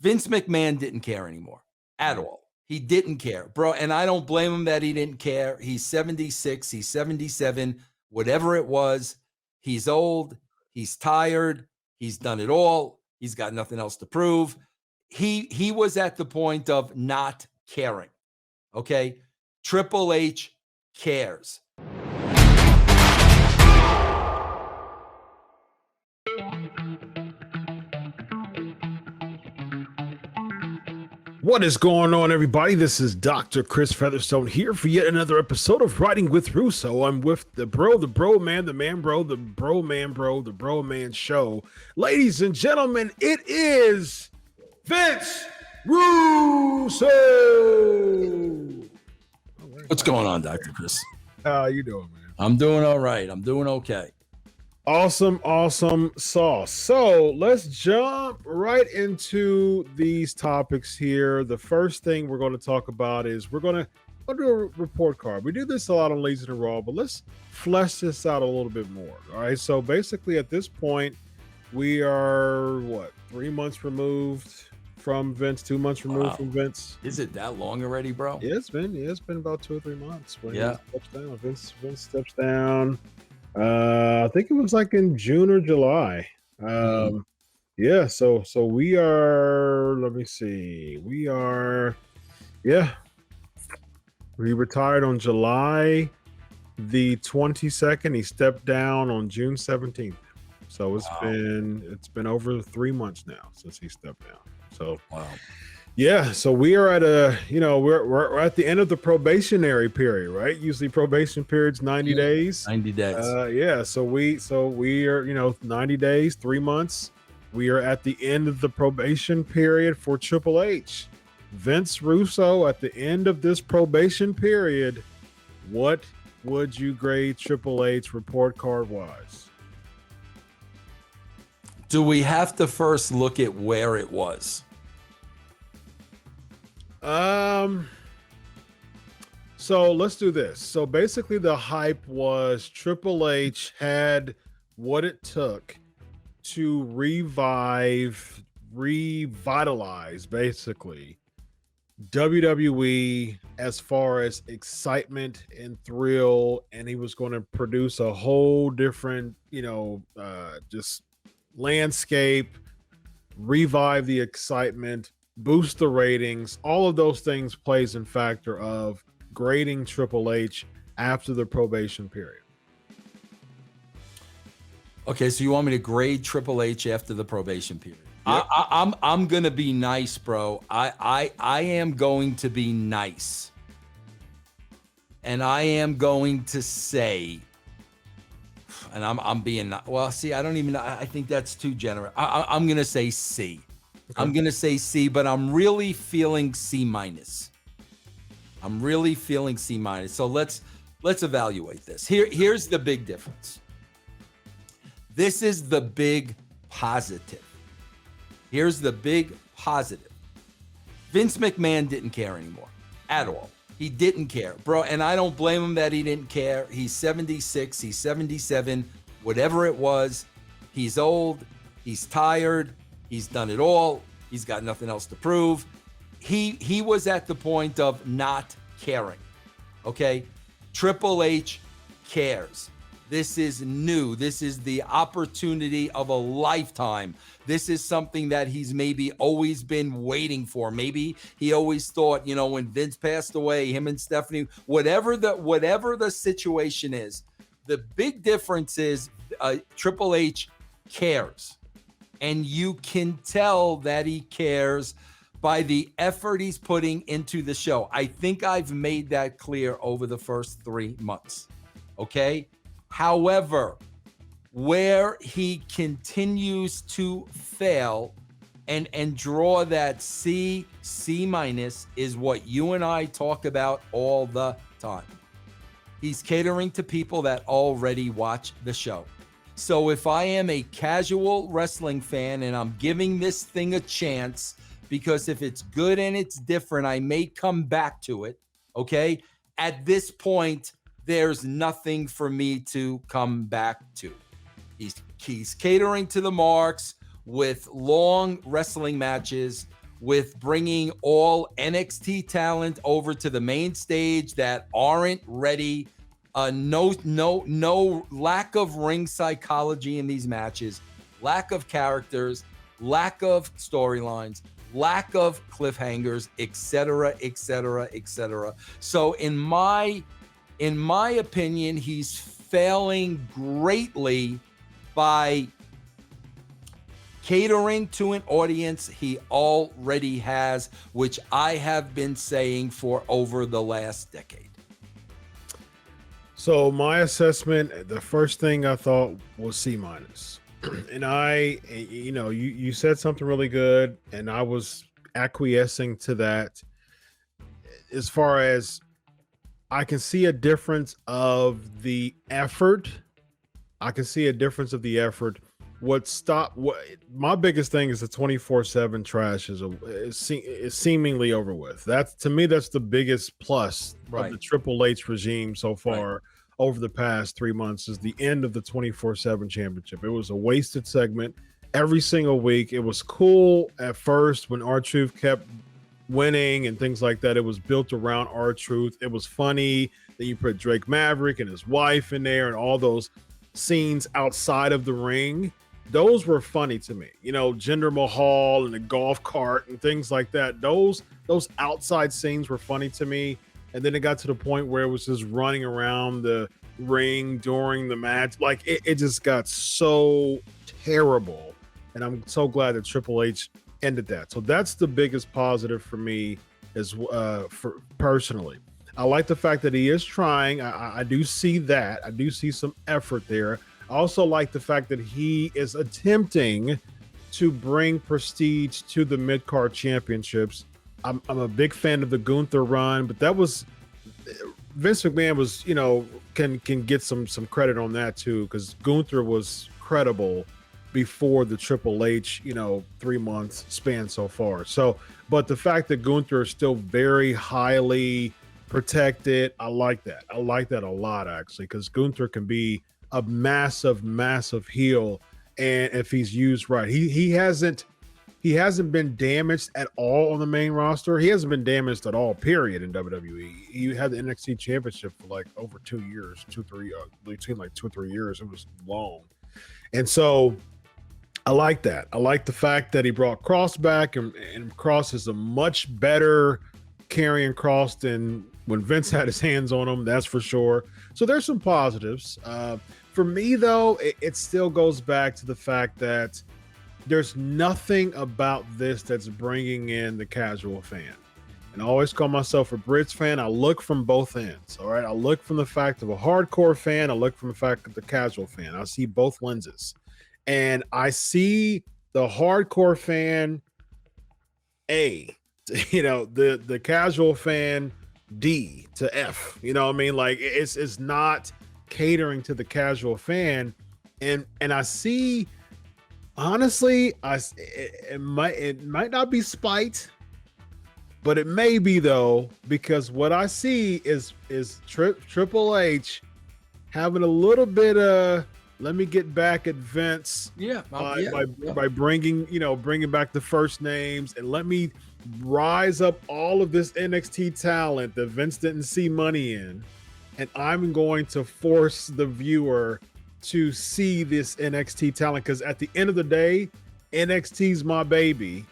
Vince McMahon didn't care anymore at all. He didn't care, bro. And I don't blame him that he didn't care. He's 76, he's 77, whatever it was. He's old, he's tired, he's done it all. He's got nothing else to prove. He was at the point of not caring. Okay. Triple H cares. What is going on, everybody? This is Dr. Chris Featherstone here for yet another episode of Writing with Russo. I'm with the bro man, the man bro, the bro man show. Ladies and gentlemen, it is Vince Russo. What's going on, Dr. Chris? How you doing, man? I'm doing all right. I'm doing okay. Awesome sauce. So let's jump right into these topics here. The first thing we're going to talk about is we're going to do a report card. We do this a lot on Lazy and Raw, but let's flesh this out a little bit more. All right. So basically at this point, we are 3 months removed from Vince, 2 months removed from Vince. Is it that long already, bro? Yeah, it's been about 2 or 3 months when he steps down. Vince steps down. I think it was like in June or July. Yeah, so we are, let me see. We retired on July the 22nd. He stepped down on June 17th. So it's been over 3 months now since he stepped down. So yeah, so we are at we're at the end of the probationary period, right? Usually probation period's 90 days. 90 days. So we are, 90 days, 3 months. We are at the end of the probation period for Triple H. Vince Russo, at the end of this probation period, what would you grade Triple H report card wise? Do we have to first look at where it was? So let's do this. So basically the hype was Triple H had what it took to revitalize basically WWE as far as excitement and thrill, and he was going to produce a whole different, just landscape, revive the excitement, boost the ratings. All of those things plays in factor of grading Triple H after the probation period. Okay, so you want me to grade Triple H after the probation period? Yep. I'm gonna be nice, bro. I am going to be nice, and I am going to say, and I'm being well. See, I don't even. I think that's too generous. I'm gonna say C. Okay. I'm gonna say C, but I'm really feeling C minus. So let's evaluate this. Here's the big difference. This is the big positive. Here's the big positive. Vince McMahon didn't care anymore at all. He didn't care, bro. And I don't blame him that he didn't care. He's 76, he's 77, whatever it was. He's old, he's tired, he's done it all. He's got nothing else to prove. He was at the point of not caring. Okay? Triple H cares. This is new. This is the opportunity of a lifetime. This is something that he's maybe always been waiting for. Maybe he always thought, when Vince passed away, him and Stephanie, whatever the situation is, the big difference is Triple H cares. And you can tell that he cares by the effort he's putting into the show. I think I've made that clear over the first 3 months. Okay? However, where he continues to fail and draw that C minus is what you and I talk about all the time. He's catering to people that already watch the show. So if I am a casual wrestling fan and I'm giving this thing a chance, because if it's good and it's different, I may come back to it, okay? At this point, there's nothing for me to come back to. He's catering to the marks with long wrestling matches with bringing all NXT talent over to the main stage that aren't ready. No lack of ring psychology in these matches, lack of characters, lack of storylines, lack of cliffhangers, etc., etc., etc. So in my opinion, he's failing greatly by catering to an audience he already has, which I have been saying for over the last decade. So my assessment, the first thing I thought was C minus. And you said something really good, and I was acquiescing to that. As far as I can see a difference of the effort. My biggest thing is the 24/7 trash is seemingly over with. That's, to me, that's the biggest plus of the Triple H regime so far over the past 3 months, is the end of the 24/7 championship. It was a wasted segment every single week. It was cool at first when R-Truth kept winning and things like that. It was built around R-Truth. It was funny. Then you put Drake Maverick and his wife in there and all those scenes outside of the ring. Those were funny to me. Jinder Mahal and the golf cart and things like that. Those outside scenes were funny to me. And then it got to the point where it was just running around the ring during the match. Like it just got so terrible. And I'm so glad that Triple H ended that. So that's the biggest positive for me, for personally. I like the fact that he is trying. I do see that. I do see some effort there. I also like the fact that he is attempting to bring prestige to the mid-card championships. I'm a big fan of the Gunther run, but that was Vince McMahon was, can get some credit on that too, because Gunther was credible before the Triple H, 3 months span so far. So, but the fact that Gunther is still very highly protected, I like that. I like that a lot, actually, because Gunther can be a massive, massive heel, and if he's used right, he hasn't been damaged at all on the main roster. He hasn't been damaged at all, period, in WWE. He had the NXT championship for like over 2 years, between like 2 or 3 years. It was long. And so I like that. I like the fact that he brought Cross back, and Cross is a much better carrying Cross than when Vince had his hands on him, that's for sure. So there's some positives. For me, though, it still goes back to the fact that there's nothing about this that's bringing in the casual fan. And I always call myself a Brits fan. I look from both ends, all right? I look from the fact of a hardcore fan. I look from the fact of the casual fan. I see both lenses. And I see the hardcore fan, A, the casual fan, D to F. You know what I mean? Like it's not catering to the casual fan. And I see, honestly, it might not be spite, but it may be, though, because what I see is Triple H having a little bit of, let me get back at Vince, by bringing back the first names, and let me rise up all of this NXT talent that Vince didn't see money in, and I'm going to force the viewer to see this NXT talent, because at the end of the day, NXT's my baby,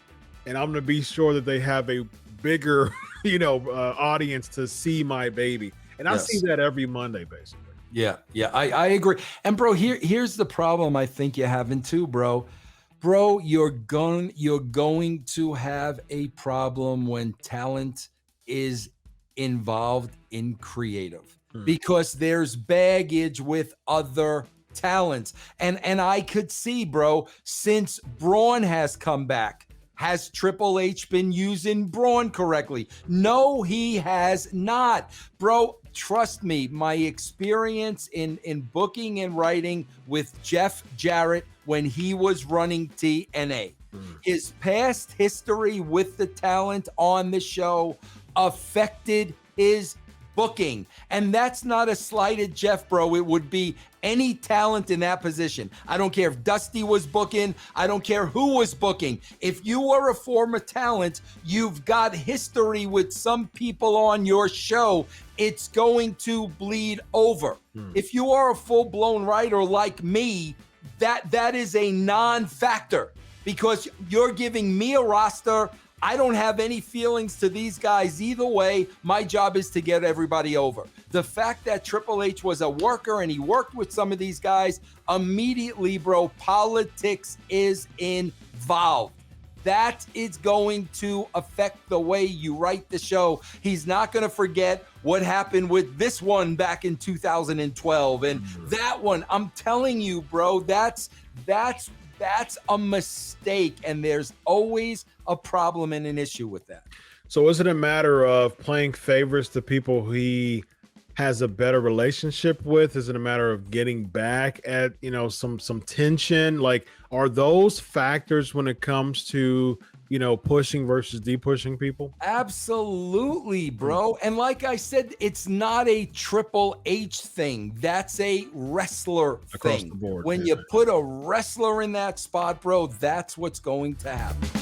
and I'm going to be sure that they have a bigger audience to see my baby. And I see that every Monday, basically. Yeah, I agree. And bro, here's the problem I think you're having too, bro. Bro, you're going to have a problem when talent is involved in creative, because there's baggage with other talents. And I could see, bro, since Braun has come back, has Triple H been using Braun correctly? No, he has not. Bro, trust me, my experience in booking and writing with Jeff Jarrett when he was running TNA, his past history with the talent on the show affected his booking. And that's not a slight at Jeff, bro. It would be any talent in that position. I don't care if Dusty was booking. I don't care who was booking. If you are a former talent, you've got history with some people on your show. It's going to bleed over. If you are a full-blown writer like me, that is a non-factor because you're giving me a roster. I don't have any feelings to these guys either way. My job is to get everybody over. The fact that Triple H was a worker and he worked with some of these guys, immediately, bro, politics is involved. That is going to affect the way you write the show. He's not going to forget what happened with this one back in 2012 and that one. I'm telling you, bro, that's a mistake, and there's always a problem and an issue with that. So is it a matter of playing favorites to people he has a better relationship with? Is it a matter of getting back at, some tension? Like, are those factors when it comes to, pushing versus de-pushing people? Absolutely, bro. And like I said, it's not a Triple H thing. That's a wrestler Across thing. the board. When you put a wrestler in that spot, bro, that's what's going to happen.